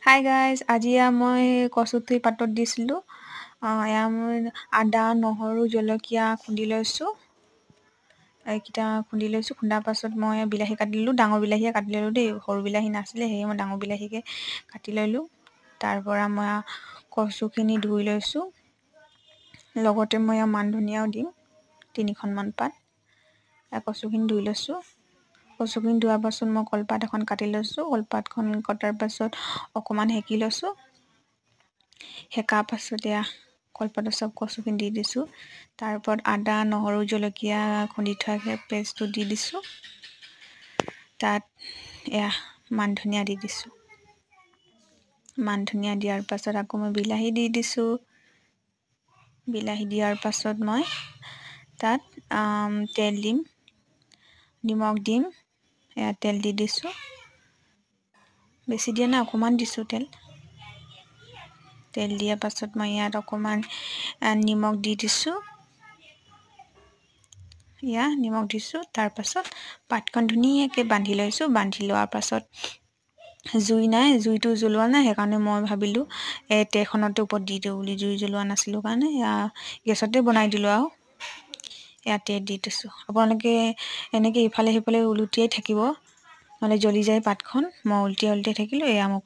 Hi guys, আজি মই কচুথুৰি পাতত দিছিলোঁ। এয়া মই আদা, নহৰু, জলকীয়া খুন্দি লৈছোঁ। এইকেইটা খুন্দি লৈছোঁ। খুন্দাৰ পাছত মই বিলাহী কাটি ল'লোঁ। ডাঙৰ বিলাহীয়ে কাটি ল'লোঁ দেই, সৰু বিলাহী নাছিলে, সেয়ে মই ডাঙৰ বিলাহীকে কাটি ল'লোঁ। তাৰ পৰা মই কচুখিনি ধুই লৈছোঁ। লগতে মই মান ধনিয়াও দিম, 3খনমান পাত। কচুখিনি ধুই লৈছোঁ। কচুখিনি ধোৱাৰ পাছত মই কলপাত এখন কাটি লৈছোঁ। কলপাতখন কটাৰ পাছত অকণমান সেকি লৈছোঁ। সেকাৰ পাছত এয়া কলপাতৰ চব কচুখিনি দি দিছোঁ। তাৰ ওপৰত আদা, নহৰু, জলকীয়া খুন্দি থোৱা পেষ্টটো দি দিছোঁ। তাত এয়া মান ধনিয়া দি দিছোঁ। মান ধনিয়া দিয়াৰ পাছত আকৌ মই বিলাহী দি দিছোঁ। বিলাহী দিয়াৰ পাছত মই তাত তেল দিম, নিমখ দিম। এয়া তেল দি দিছোঁ। বেছি দিয়া নাই, অকণমান দিছোঁ তেল। তেল দিয়াৰ পাছত মই ইয়াত অকণমান নিমখ দি দিছোঁ। নিমখ দিছোঁ। তাৰপাছত পাতখন ধুনীয়াকৈ বান্ধি লৈছোঁ। বান্ধি লোৱাৰ পাছত জুই নাই, জুইটো জ্বলোৱা নাই, সেইকাৰণে মই ভাবিলোঁ ট্ৰেখনতে ওপৰত দি দিওঁ বুলি। জুই জ্বলোৱা নাছিলোঁ কাৰণে গেছতে বনাই দিলোঁ আৰু। ইয়াতে দি দিছোঁ। আপোনালোকে এনেকৈ ইফালে সিফালে ওলটিয়াই থাকিব, নহ'লে জ্বলি যায় পাতখন। মই ওলটিয়াই থাকিলোঁ। এয়া মোক